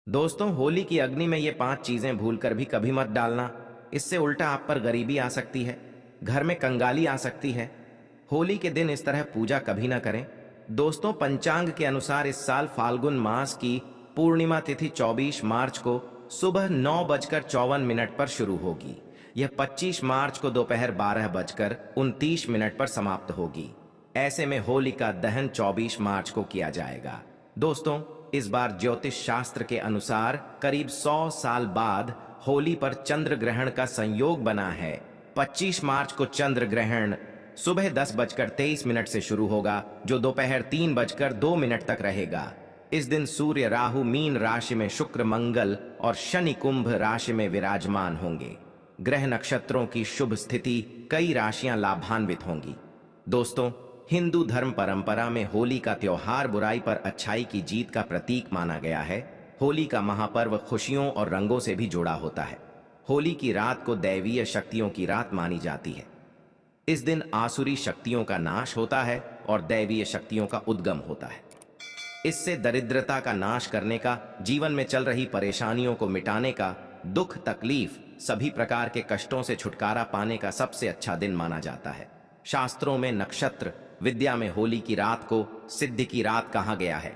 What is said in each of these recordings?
दोस्तों, होली की अग्नि में ये 5 चीजें भूलकर भी कभी मत डालना। इससे उल्टा आप पर गरीबी आ सकती है, घर में कंगाली आ सकती है। होली के दिन इस तरह पूजा कभी ना करें। दोस्तों, पंचांग के अनुसार इस साल फाल्गुन मास की पूर्णिमा तिथि 24 मार्च को सुबह 9:54 पर शुरू होगी। यह 25 मार्च को दोपहर 12:29 पर समाप्त होगी। ऐसे में होली का दहन 24 मार्च को किया जाएगा। दोस्तों, इस बार ज्योतिष शास्त्र के अनुसार करीब 100 साल बाद होली पर चंद्र ग्रहण का संयोग बना है। 25 मार्च को चंद्र ग्रहण सुबह 10:23 से शुरू होगा, जो दोपहर 3:02 तक रहेगा। इस दिन सूर्य राहु मीन राशि में, शुक्र मंगल और शनि कुंभ राशि में विराजमान होंगे। ग्रह नक्षत्रों की शुभ स्थिति, कई राशियां लाभान्वित होंगी। दोस्तों, हिंदू धर्म परंपरा में होली का त्योहार बुराई पर अच्छाई की जीत का प्रतीक माना गया है। होली का महापर्व खुशियों और रंगों से भी जुड़ा होता है। होली की रात को दैवीय शक्तियों की रात मानी जाती है। इस दिन आसुरी शक्तियों का नाश होता है और दैवीय शक्तियों का उद्गम होता है। इससे दरिद्रता का नाश करने का, जीवन में चल रही परेशानियों को मिटाने का, दुख तकलीफ सभी प्रकार के कष्टों से छुटकारा पाने का सबसे अच्छा दिन माना जाता है। शास्त्रों में नक्षत्र विद्या में होली की रात को सिद्धि की रात कहा गया है।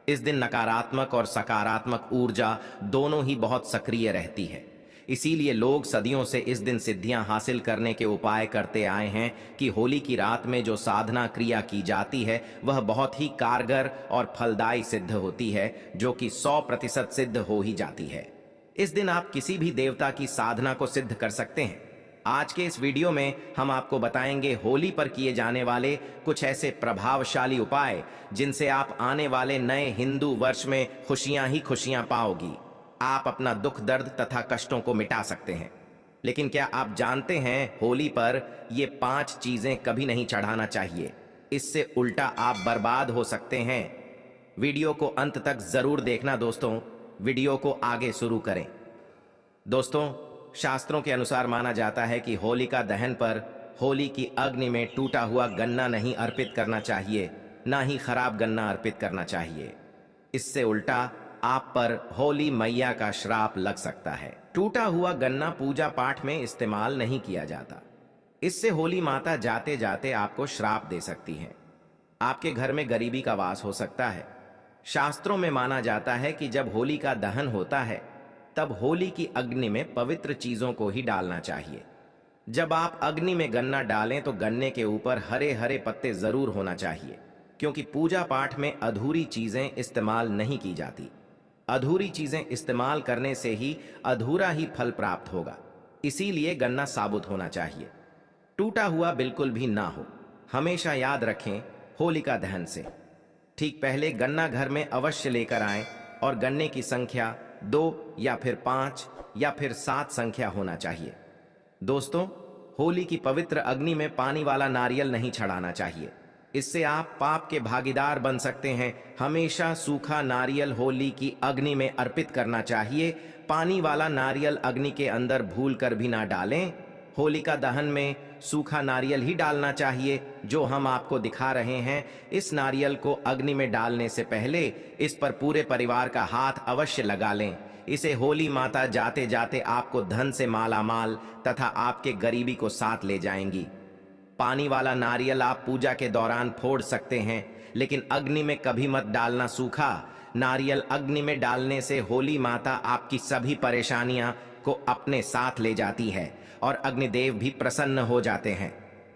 इस दिन नकारात्मक और सकारात्मक ऊर्जा दोनों ही बहुत सक्रिय रहती है। इसीलिए लोग सदियों से इस दिन सिद्धियां हासिल करने के उपाय करते आए हैं कि होली की रात में जो साधना क्रिया की जाती है वह बहुत ही कारगर और फलदायी सिद्ध होती है, जो कि 100% सिद्ध हो ही जाती है। इस दिन आप किसी भी देवता की साधना को सिद्ध कर सकते हैं। आज के इस वीडियो में हम आपको बताएंगे होली पर किए जाने वाले कुछ ऐसे प्रभावशाली उपाय जिनसे आप आने वाले नए हिंदू वर्ष में खुशियां ही खुशियां पाओगी। आप अपना दुख दर्द तथा कष्टों को मिटा सकते हैं। लेकिन क्या आप जानते हैं, होली पर ये 5 चीजें कभी नहीं चढ़ाना चाहिए। इससे उल्टा आप बर्बाद हो सकते हैं। वीडियो को अंत तक जरूर देखना। दोस्तों, वीडियो को आगे शुरू करें। दोस्तों, शास्त्रों के अनुसार माना जाता है कि होलिका दहन पर होली की अग्नि में टूटा हुआ गन्ना नहीं अर्पित करना चाहिए, ना ही खराब गन्ना अर्पित करना चाहिए। इससे उल्टा आप पर होली मैया का श्राप लग सकता है। टूटा हुआ गन्ना पूजा पाठ में इस्तेमाल नहीं किया जाता। इससे होली माता जाते जाते आपको श्राप दे सकती है। आपके घर में गरीबी का वास हो सकता है। शास्त्रों में माना जाता है कि जब होली का दहन होता है तब होली की अग्नि में पवित्र चीजों को ही डालना चाहिए। जब आप अग्नि में गन्ना डालें तो गन्ने के ऊपर हरे हरे पत्ते जरूर होना चाहिए, क्योंकि पूजा पाठ में अधूरी चीजें इस्तेमाल नहीं की जाती। अधूरी चीजें इस्तेमाल करने से ही अधूरा ही फल प्राप्त होगा। इसीलिए गन्ना साबुत होना चाहिए, टूटा हुआ बिल्कुल भी ना हो। हमेशा याद रखें, होलिका दहन से ठीक पहले गन्ना घर में अवश्य लेकर आएं और गन्ने की संख्या 2 या फिर 5 या फिर 7 संख्या होना चाहिए। दोस्तों, होली की पवित्र अग्नि में पानी वाला नारियल नहीं चढ़ाना चाहिए। इससे आप पाप के भागीदार बन सकते हैं। हमेशा सूखा नारियल होली की अग्नि में अर्पित करना चाहिए। पानी वाला नारियल अग्नि के अंदर भूल कर भी ना डालें। होलिका दहन में सूखा नारियल ही डालना चाहिए, जो हम आपको दिखा रहे हैं। इस नारियल को अग्नि में डालने से पहले इस पर पूरे परिवार का हाथ अवश्य लगा लें। इसे होली माता जाते जाते आपको धन से मालामाल तथा आपके गरीबी को साथ ले जाएंगी। पानी वाला नारियल आप पूजा के दौरान फोड़ सकते हैं, लेकिन अग्नि में कभी मत डालना। सूखा नारियल अग्नि में डालने से होली माता आपकी सभी परेशानियां को अपने साथ ले जाती है और अग्निदेव भी प्रसन्न हो जाते हैं।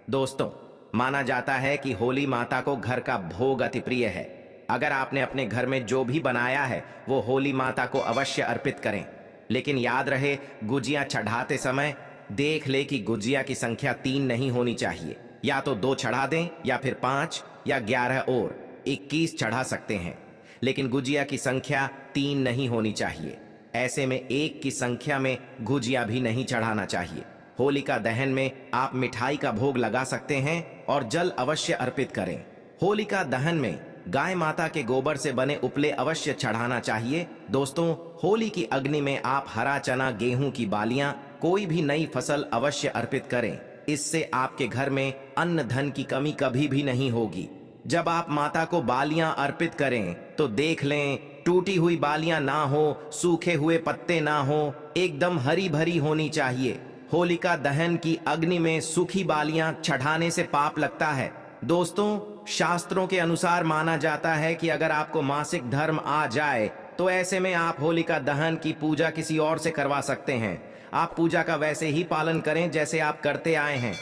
दोस्तों, माना जाता है कि होली माता को घर का भोग अति प्रिय है। अगर आपने अपने घर में जो भी बनाया है वो होली माता को अवश्य अर्पित करें। लेकिन याद रहे, गुजिया चढ़ाते समय देख ले कि गुजिया की संख्या 3 नहीं होनी चाहिए। या तो 2 चढ़ा दें या फिर 5 या 11 और 21 चढ़ा सकते हैं, लेकिन गुजिया की संख्या 3 नहीं होनी चाहिए। ऐसे में 1 की संख्या में गुजिया भी नहीं चढ़ाना चाहिए। होलिका दहन में आप मिठाई का भोग लगा सकते हैं और जल अवश्य अर्पित करें। होलिका दहन में गाय माता के गोबर से बने उपले अवश्य चढ़ाना चाहिए। दोस्तों, होली की अग्नि में आप हरा चना, गेहूं की बालियां, कोई भी नई फसल अवश्य अर्पित करें। इससे आपके घर में अन्न धन की कमी कभी भी नहीं होगी। जब आप माता को बालियां अर्पित करें तो देख लें टूटी हुई बालियां ना हो, सूखे हुए पत्ते ना हो, एकदम हरी भरी होनी चाहिए। होलिका दहन की अग्नि में सूखी बालियां चढ़ाने से पाप लगता है। दोस्तों, शास्त्रों के अनुसार माना जाता है कि अगर आपको मासिक धर्म आ जाए तो ऐसे में आप होलिका दहन की पूजा किसी और से करवा सकते हैं। आप पूजा का वैसे ही पालन करें जैसे आप करते आए हैं,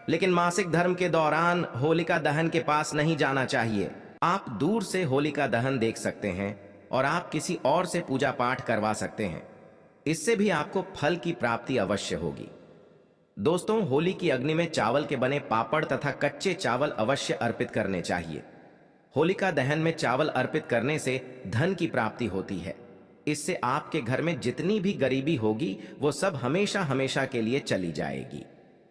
लेकिन मासिक धर्म के दौरान होलिका दहन के पास नहीं जाना चाहिए। आप दूर से होलिका दहन देख सकते हैं और आप किसी और से पूजा पाठ करवा सकते हैं। इससे भी आपको फल की प्राप्ति अवश्य होगी। दोस्तों, होली की अग्नि में चावल के बने पापड़ तथा कच्चे चावल अवश्य अर्पित करने चाहिए। होलिका दहन में चावल अर्पित करने से धन की प्राप्ति होती है। इससे आपके घर में जितनी भी गरीबी होगी वो सब हमेशा हमेशा के लिए चली जाएगी।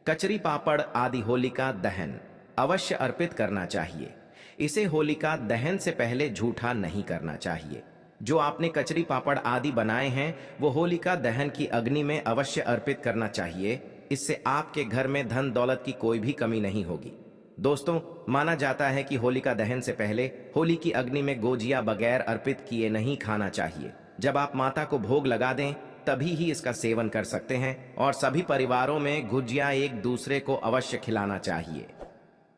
कचरी पापड़ आदि होलिका दहन अवश्य अर्पित करना चाहिए। इसे होलिका दहन से पहले झूठा नहीं करना चाहिए। जो आपने कचरी पापड़ आदि बनाए हैं वो होलिका दहन की अग्नि में अवश्य अर्पित करना चाहिए। इससे आपके घर में धन दौलत की कोई भी कमी नहीं होगी। दोस्तों, माना जाता है कि होलिका दहन से पहले होली की अग्नि में गोजिया बगैर अर्पित किए नहीं खाना चाहिए। जब आप माता को भोग लगा दें तभी ही इसका सेवन कर सकते हैं और सभी परिवारों में गुजिया एक दूसरे को अवश्य खिलाना चाहिए।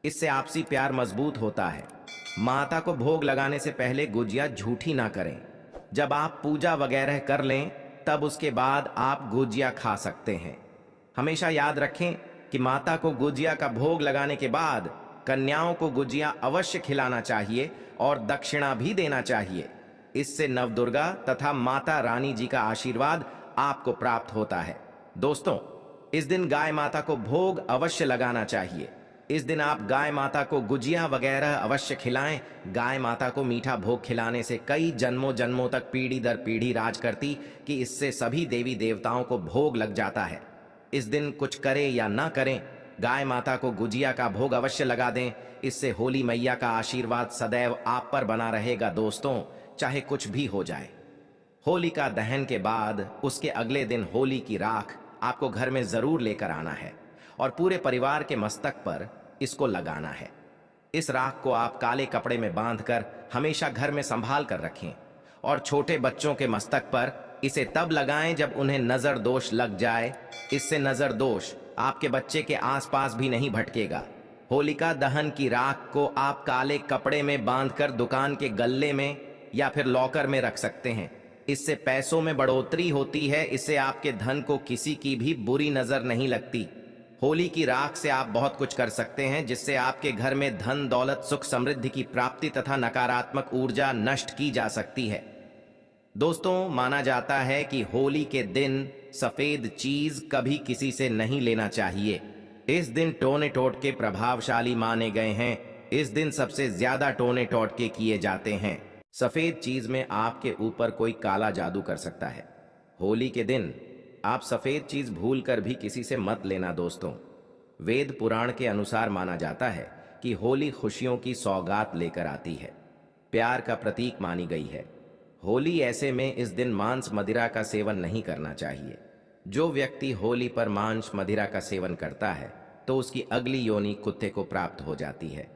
इससे आपसी प्यार मजबूत होता है। माता को भोग लगाने से पहले गुजिया झूठी ना करें। जब आप पूजा वगैरह कर लें तब उसके बाद आप गुजिया खा सकते हैं। हमेशा याद रखें कि माता को गुजिया का भोग लगाने के बाद कन्याओं को गुजिया अवश्य खिलाना चाहिए और दक्षिणा भी देना चाहिए। इससे नवदुर्गा तथा माता रानी जी का आशीर्वाद आपको प्राप्त होता है। दोस्तों, इस दिन गाय माता को भोग अवश्य लगाना चाहिए। इस दिन आप गाय माता को गुजिया वगैरह अवश्य खिलाएं। गाय माता को मीठा भोग खिलाने से कई जन्मों जन्मों तक पीढ़ी दर पीढ़ी राज करती कि इससे सभी देवी देवताओं को भोग लग जाता है। इस दिन कुछ करें या ना करें, गाय माता को गुजिया का भोग अवश्य लगा दें। इससे होली मैया का आशीर्वाद सदैव आप पर बना रहेगा। दोस्तों, चाहे कुछ भी हो जाए। होलिका दहन के बाद उसके अगले दिन होली की राख आपको घर में जरूर लेकर आना है और पूरे परिवार के मस्तक पर इसको लगाना है। इस राख को आप काले कपड़े में बांधकर हमेशा घर में संभाल कर रखें और छोटे बच्चों के मस्तक पर इसे तब लगाएं जब उन्हें नजर दोष लग जाए। इससे नजर दोष आपके बच्चे के आसपास भी नहीं भटकेगा। होलिका दहन की राख को आप काले कपड़े में बांधकर दुकान के गल्ले में या फिर लॉकर में रख सकते हैं। इससे पैसों में बढ़ोतरी होती है। इससे आपके धन को किसी की भी बुरी नजर नहीं लगती। होली की राख से आप बहुत कुछ कर सकते हैं जिससे आपके घर में धन दौलत सुख समृद्धि की प्राप्ति तथा नकारात्मक ऊर्जा नष्ट की जा सकती है। दोस्तों, माना जाता है कि होली के दिन सफेद चीज कभी किसी से नहीं लेना चाहिए। इस दिन टोने टोटके प्रभावशाली माने गए हैं। इस दिन सबसे ज्यादा टोने टोटके किए जाते हैं। सफेद चीज में आपके ऊपर कोई काला जादू कर सकता है। होली के दिन आप सफेद चीज भूल कर भी किसी से मत लेना। दोस्तों, वेद पुराण के अनुसार माना जाता है कि होली खुशियों की सौगात लेकर आती है, प्यार का प्रतीक मानी गई है। होली ऐसे में इस दिन मांस मदिरा का सेवन नहीं करना चाहिए। जो व्यक्ति होली पर मांस मदिरा का सेवन करता है तो उसकी अगली योनि कुत्ते को प्राप्त हो जाती है।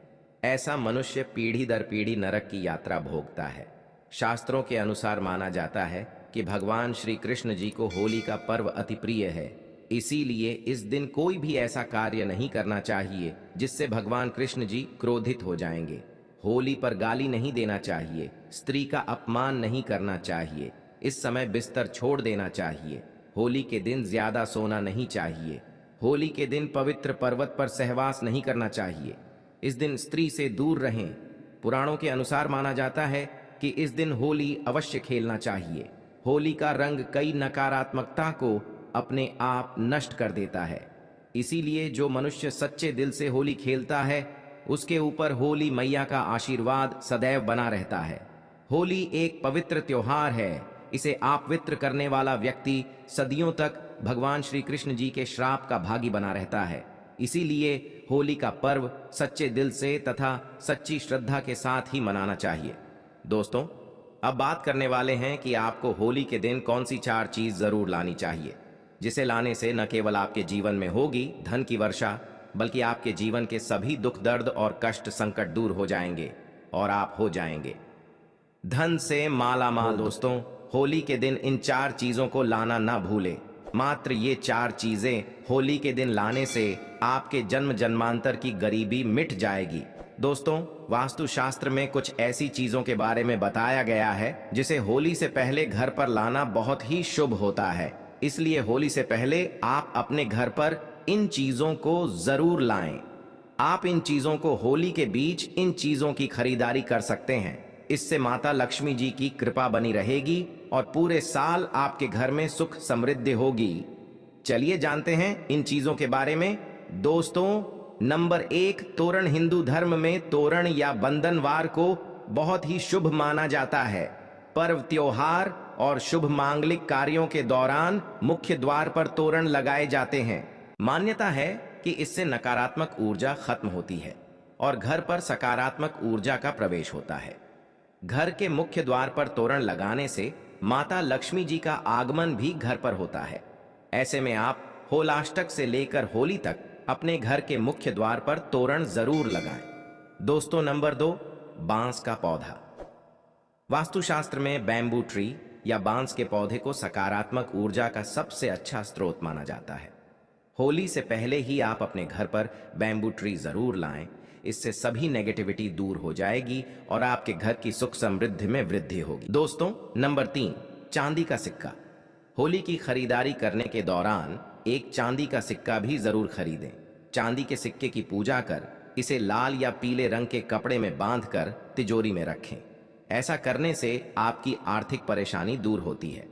ऐसा मनुष्य पीढ़ी दर पीढ़ी नरक की यात्रा भोगता है। शास्त्रों के अनुसार माना जाता है कि भगवान श्री कृष्ण जी को होली का पर्व अति प्रिय है। इसीलिए इस दिन कोई भी ऐसा कार्य नहीं करना चाहिए जिससे भगवान कृष्ण जी क्रोधित हो जाएंगे। होली पर गाली नहीं देना चाहिए, स्त्री का अपमान नहीं करना चाहिए, इस समय बिस्तर छोड़ देना चाहिए। होली के दिन ज्यादा सोना नहीं चाहिए। होली के दिन पवित्र पर्वत पर सहवास नहीं करना चाहिए। इस दिन स्त्री से दूर रहें। पुराणों के अनुसार माना जाता है कि इस दिन होली अवश्य खेलना चाहिए। होली का रंग कई नकारात्मकता को अपने आप नष्ट कर देता है। इसीलिए जो मनुष्य सच्चे दिल से होली खेलता है उसके ऊपर होली मैया का आशीर्वाद सदैव बना रहता है। होली एक पवित्र त्योहार है। इसे अपवित्र करने वाला व्यक्ति सदियों तक भगवान श्री कृष्ण जी के श्राप का भागी बना रहता है। इसीलिए होली का पर्व सच्चे दिल से तथा सच्ची श्रद्धा के साथ ही मनाना चाहिए। दोस्तों, अब बात करने वाले हैं कि आपको होली के दिन कौन सी 4 चीज जरूर लानी चाहिए, जिसे लाने से न केवल आपके जीवन में होगी धन की वर्षा, बल्कि आपके जीवन के सभी दुख दर्द और कष्ट संकट दूर हो जाएंगे और आप हो जाएंगे धन से माला माल। दोस्तों, होली के दिन इन 4 चीजों को लाना ना भूले। मात्र ये 4 चीजें होली के दिन लाने से आपके जन्म जन्मांतर की गरीबी मिट जाएगी। दोस्तों, वास्तुशास्त्र में कुछ ऐसी चीजों के बारे में बताया गया है जिसे होली से पहले घर पर लाना बहुत ही शुभ होता है। इसलिए होली से पहले आप अपने घर पर इन चीजों को जरूर लाएं। आप इन चीजों को होली के बीच इन चीजों की खरीदारी कर सकते हैं। इससे माता लक्ष्मी जी की कृपा बनी रहेगी और पूरे साल आपके घर में सुख समृद्धि होगी। चलिए जानते हैं इन चीजों के बारे में। दोस्तों, नंबर 1, तोरण। हिंदू धर्म में तोरण या बंधनवार को बहुत ही शुभ माना जाता है। पर्व, त्योहार और शुभ मांगलिक कार्यों के दौरान मुख्य द्वार पर तोरण लगाए जाते हैं। मान्यता है कि इससे नकारात्मक ऊर्जा खत्म होती है और घर पर सकारात्मक ऊर्जा का प्रवेश होता है। घर के मुख्य द्वार पर तोरण लगाने से माता लक्ष्मी जी का आगमन भी घर पर होता है। ऐसे में आप होलाष्टक से लेकर होली तक अपने घर के मुख्य द्वार पर तोरण जरूर लगाएं। दोस्तों, नंबर 2, बांस का पौधा। वास्तुशास्त्र में बैम्बू ट्री या बांस के पौधे को सकारात्मक ऊर्जा का सबसे अच्छा स्रोत माना जाता है। होली से पहले ही आप अपने घर पर बैम्बू ट्री जरूर लाएं। इससे सभी नेगेटिविटी दूर हो जाएगी और आपके घर की सुख समृद्धि में वृद्धि होगी। दोस्तों, नंबर 3, चांदी का सिक्का। होली की खरीदारी करने के दौरान एक चांदी का सिक्का भी जरूर खरीदें। चांदी के सिक्के की पूजा कर इसे लाल या पीले रंग के कपड़े में बांधकर तिजोरी में रखें। ऐसा करने से आपकी आर्थिक परेशानी दूर होती है।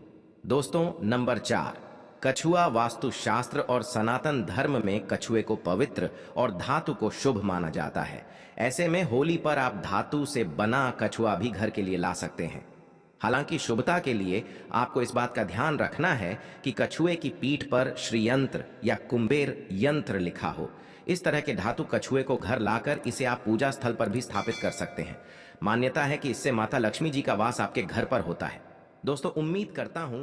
दोस्तों, नंबर 4, कछुआ। वास्तुशास्त्र और सनातन धर्म में कछुए को पवित्र और धातु को शुभ माना जाता है। ऐसे में होली पर आप धातु से बना कछुआ भी घर के लिए ला सकते हैं। हालांकि शुभता के लिए आपको इस बात का ध्यान रखना है कि कछुए की पीठ पर श्रीयंत्र या कुंबेर यंत्र लिखा हो। इस तरह के धातु कछुए को घर लाकर इसे आप पूजा स्थल पर भी स्थापित कर सकते हैं। मान्यता है कि इससे माता लक्ष्मी जी का वास आपके घर पर होता है। दोस्तों, उम्मीद करता हूं